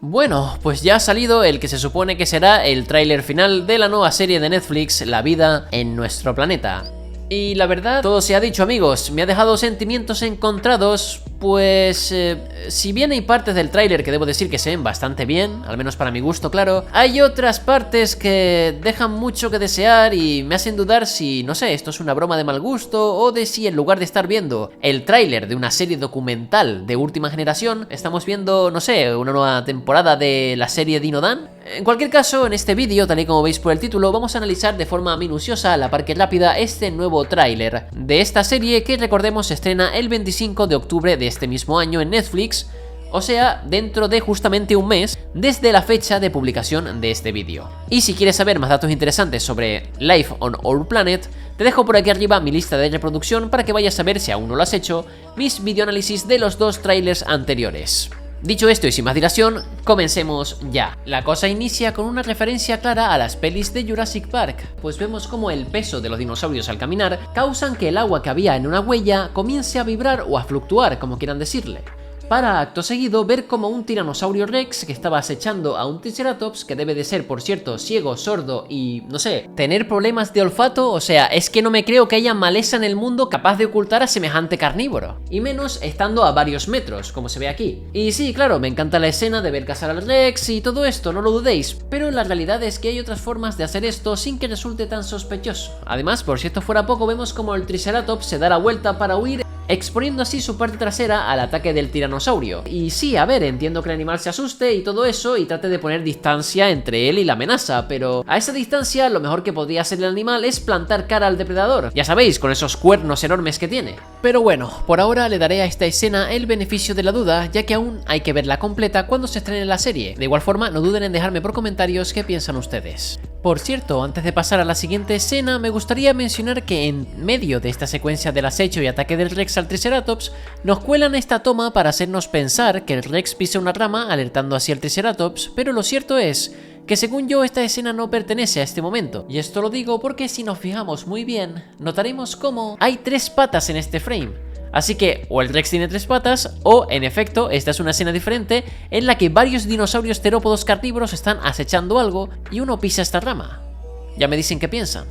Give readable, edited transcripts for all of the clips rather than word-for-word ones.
Bueno, pues ya ha salido el que se supone que será el tráiler final de la nueva serie de Netflix, La vida en nuestro planeta. Y la verdad, todo se ha dicho, amigos, me ha dejado sentimientos encontrados, pues si bien hay partes del tráiler que debo decir que se ven bastante bien, al menos para mi gusto, claro, hay otras partes que dejan mucho que desear y me hacen dudar si, no sé, esto es una broma de mal gusto o de si en lugar de estar viendo el tráiler de una serie documental de última generación, estamos viendo, no sé, una nueva temporada de la serie Dino Dan. En cualquier caso, en este vídeo, tal y como veis por el título, vamos a analizar de forma minuciosa, a la par que rápida, este nuevo tráiler de esta serie que, recordemos, se estrena el 25 de octubre de este mismo año en Netflix, o sea, dentro de justamente un mes desde la fecha de publicación de este vídeo. Y si quieres saber más datos interesantes sobre Life on Our Planet, te dejo por aquí arriba mi lista de reproducción para que vayas a ver, si aún no lo has hecho, mis videoanálisis de los dos trailers anteriores. Dicho esto y sin más dilación, comencemos ya. La cosa inicia con una referencia clara a las pelis de Jurassic Park, pues vemos como el peso de los dinosaurios al caminar causan que el agua que había en una huella comience a vibrar o a fluctuar, como quieran decirle, para acto seguido ver como un tiranosaurio rex que estaba acechando a un triceratops, que debe de ser, por cierto, ciego, sordo y, no sé, tener problemas de olfato. O sea, es que no me creo que haya maleza en el mundo capaz de ocultar a semejante carnívoro, y menos estando a varios metros, como se ve aquí. Y sí, claro, me encanta la escena de ver cazar al rex y todo esto, no lo dudéis, pero la realidad es que hay otras formas de hacer esto sin que resulte tan sospechoso. Además, por si esto fuera poco, vemos como el triceratops se da la vuelta para huir, exponiendo así su parte trasera al ataque del tiranosaurio. Y sí, a ver, entiendo que el animal se asuste y todo eso y trate de poner distancia entre él y la amenaza, pero a esa distancia lo mejor que podría hacer el animal es plantar cara al depredador, ya sabéis, con esos cuernos enormes que tiene. Pero bueno, por ahora le daré a esta escena el beneficio de la duda, ya que aún hay que verla completa cuando se estrene la serie. De igual forma, no duden en dejarme por comentarios qué piensan ustedes. Por cierto, antes de pasar a la siguiente escena, me gustaría mencionar que en medio de esta secuencia del acecho y ataque del Rex al Triceratops, nos cuelan esta toma para hacernos pensar que el Rex pisa una rama alertando hacia el Triceratops, pero lo cierto es que, según yo, esta escena no pertenece a este momento. Y esto lo digo porque si nos fijamos muy bien, notaremos cómo hay 3 patas en este frame. Así que o el Rex tiene 3 patas, o en efecto esta es una escena diferente en la que varios dinosaurios terópodos carnívoros están acechando algo y uno pisa esta rama. Ya me dicen qué piensan.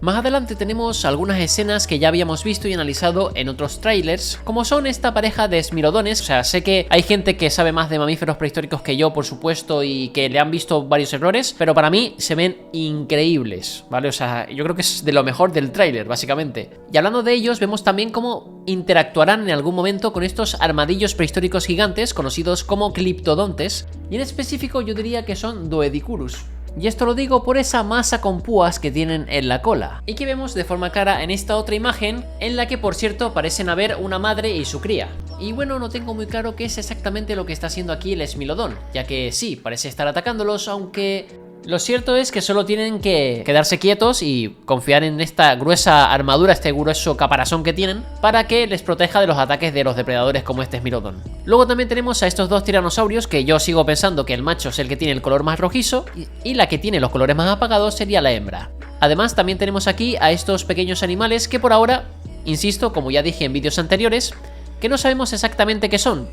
Más adelante tenemos algunas escenas que ya habíamos visto y analizado en otros trailers, como son esta pareja de esmilodones. O sea, sé que hay gente que sabe más de mamíferos prehistóricos que yo, por supuesto, y que le han visto varios errores, pero para mí se ven increíbles, ¿vale? O sea, yo creo que es de lo mejor del tráiler, básicamente. Y hablando de ellos, vemos también cómo interactuarán en algún momento con estos armadillos prehistóricos gigantes, conocidos como cliptodontes, y en específico yo diría que son Doedicurus. Y esto lo digo por esa masa con púas que tienen en la cola, y que vemos de forma clara en esta otra imagen, en la que, por cierto, parecen haber una madre y su cría. Y bueno, no tengo muy claro qué es exactamente lo que está haciendo aquí el esmilodón, ya que sí, parece estar atacándolos, aunque lo cierto es que solo tienen que quedarse quietos y confiar en esta gruesa armadura, este grueso caparazón que tienen, para que les proteja de los ataques de los depredadores como este esmilodón. Luego también tenemos a estos dos tiranosaurios, que yo sigo pensando que el macho es el que tiene el color más rojizo y la que tiene los colores más apagados sería la hembra. Además, también tenemos aquí a estos pequeños animales que por ahora, insisto, como ya dije en vídeos anteriores, que no sabemos exactamente qué son.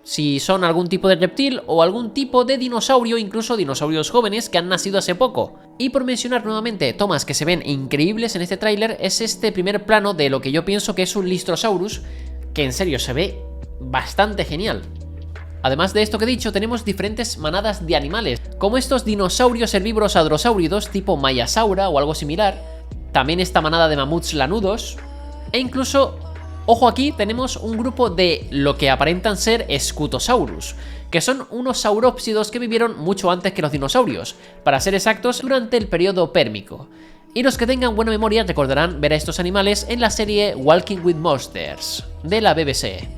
Si son algún tipo de reptil o algún tipo de dinosaurio, incluso dinosaurios jóvenes que han nacido hace poco. Y por mencionar nuevamente tomas que se ven increíbles en este tráiler, es este primer plano de lo que yo pienso que es un Lystrosaurus, que en serio se ve bastante genial. Además de esto que he dicho, tenemos diferentes manadas de animales, como estos dinosaurios herbívoros hadrosáuridos tipo Mayasaura o algo similar, también esta manada de mamuts lanudos, e incluso, ojo aquí, tenemos un grupo de lo que aparentan ser Scutosaurus, que son unos saurópsidos que vivieron mucho antes que los dinosaurios, para ser exactos, durante el periodo pérmico. Y los que tengan buena memoria recordarán ver a estos animales en la serie Walking with Monsters, de la BBC.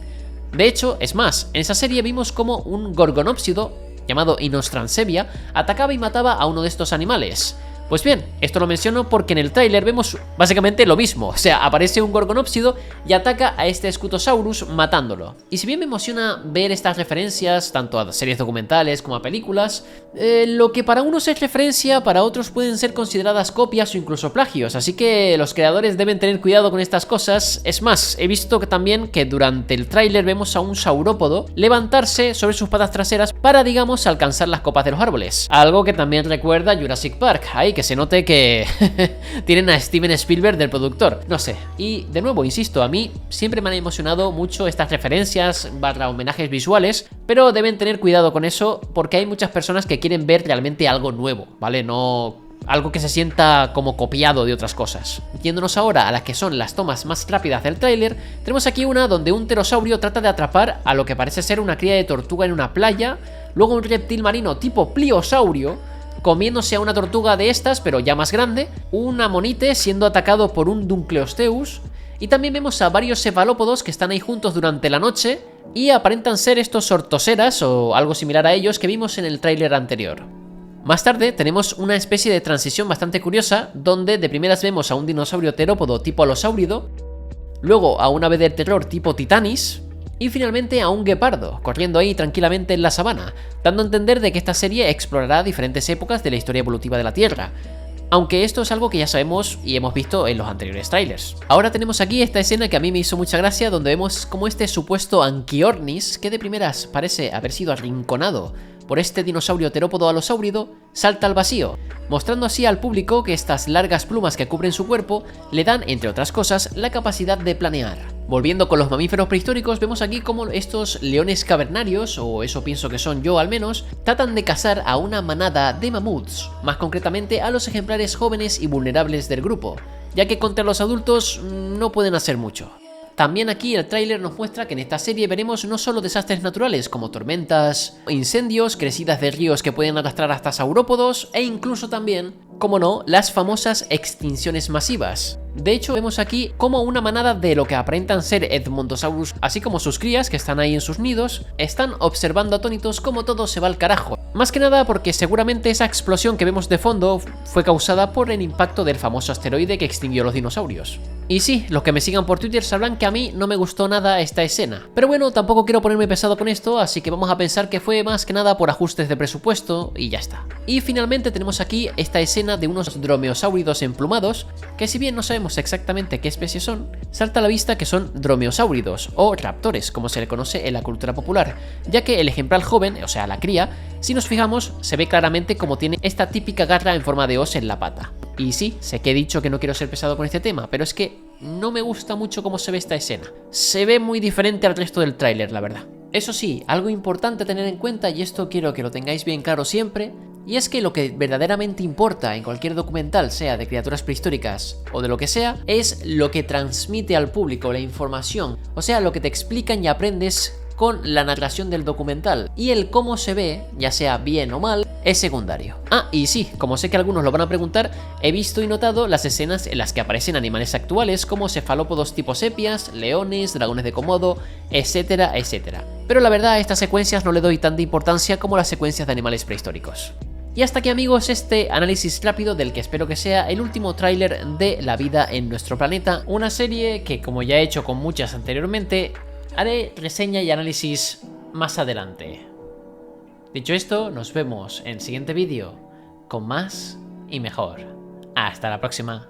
De hecho, es más, en esa serie vimos como un gorgonópsido, llamado Inostrancevia, atacaba y mataba a uno de estos animales. Pues bien, esto lo menciono porque en el tráiler vemos básicamente lo mismo, o sea, aparece un gorgonópsido y ataca a este Scutosaurus matándolo. Y si bien me emociona ver estas referencias, tanto a series documentales como a películas, lo que para unos es referencia, para otros pueden ser consideradas copias o incluso plagios, así que los creadores deben tener cuidado con estas cosas. Es más, he visto también que durante el tráiler vemos a un saurópodo levantarse sobre sus patas traseras para, digamos, alcanzar las copas de los árboles, algo que también recuerda a Jurassic Park, ahí que se note que tienen a Steven Spielberg del productor, no sé. Y de nuevo, insisto, a mí siempre me han emocionado mucho estas referencias / homenajes visuales, pero deben tener cuidado con eso porque hay muchas personas que quieren ver realmente algo nuevo, ¿vale? No algo que se sienta como copiado de otras cosas. Yéndonos ahora a las que son las tomas más rápidas del tráiler, tenemos aquí una donde un pterosaurio trata de atrapar a lo que parece ser una cría de tortuga en una playa, luego un reptil marino tipo pliosaurio comiéndose a una tortuga de estas, pero ya más grande, un amonite siendo atacado por un Dunkleosteus, y también vemos a varios cefalópodos que están ahí juntos durante la noche y aparentan ser estos ortoseras o algo similar a ellos que vimos en el tráiler anterior. Más tarde tenemos una especie de transición bastante curiosa donde de primeras vemos a un dinosaurio terópodo tipo alosáurido, luego a un ave de terror tipo Titanis, y finalmente a un guepardo, corriendo ahí tranquilamente en la sabana, dando a entender de que esta serie explorará diferentes épocas de la historia evolutiva de la Tierra. Aunque esto es algo que ya sabemos y hemos visto en los anteriores trailers. Ahora tenemos aquí esta escena que a mí me hizo mucha gracia, donde vemos como este supuesto Anchiornis, que de primeras parece haber sido arrinconado por este dinosaurio terópodo alosáurido, salta al vacío, mostrando así al público que estas largas plumas que cubren su cuerpo le dan, entre otras cosas, la capacidad de planear. Volviendo con los mamíferos prehistóricos, vemos aquí como estos leones cavernarios, o eso pienso que son yo al menos, tratan de cazar a una manada de mamuts, más concretamente a los ejemplares jóvenes y vulnerables del grupo, ya que contra los adultos no pueden hacer mucho. También aquí el tráiler nos muestra que en esta serie veremos no solo desastres naturales como tormentas, incendios, crecidas de ríos que pueden arrastrar hasta saurópodos e incluso también, como no, las famosas extinciones masivas. De hecho, vemos aquí como una manada de lo que aparentan ser Edmontosaurus, así como sus crías que están ahí en sus nidos, están observando atónitos cómo todo se va al carajo. Más que nada porque seguramente esa explosión que vemos de fondo fue causada por el impacto del famoso asteroide que extinguió los dinosaurios. Y sí, los que me sigan por Twitter sabrán que a mí no me gustó nada esta escena. Pero bueno, tampoco quiero ponerme pesado con esto, así que vamos a pensar que fue más que nada por ajustes de presupuesto y ya está. Y finalmente tenemos aquí esta escena de unos dromeosáuridos emplumados, que si bien no sabemos exactamente qué especie son, salta a la vista que son dromeosáuridos o raptores, como se le conoce en la cultura popular, ya que el ejemplar joven, o sea la cría, si nos fijamos se ve claramente como tiene esta típica garra en forma de hoz en la pata. Y sí, sé que he dicho que no quiero ser pesado con este tema, pero es que no me gusta mucho cómo se ve esta escena. Se ve muy diferente al resto del tráiler, la verdad. Eso sí, algo importante a tener en cuenta, y esto quiero que lo tengáis bien claro siempre, y es que lo que verdaderamente importa en cualquier documental, sea de criaturas prehistóricas o de lo que sea, es lo que transmite al público, la información, o sea, lo que te explican y aprendes con la narración del documental, y el cómo se ve, ya sea bien o mal, es secundario. Ah, y sí, como sé que algunos lo van a preguntar, he visto y notado las escenas en las que aparecen animales actuales como cefalópodos tipo sepias, leones, dragones de Komodo, etcétera, etcétera. Pero la verdad a estas secuencias no le doy tanta importancia como las secuencias de animales prehistóricos. Y hasta aquí, amigos, este análisis rápido del que espero que sea el último tráiler de La vida en nuestro planeta, una serie que, como ya he hecho con muchas anteriormente, haré reseña y análisis más adelante. Dicho esto, nos vemos en el siguiente vídeo con más y mejor. Hasta la próxima.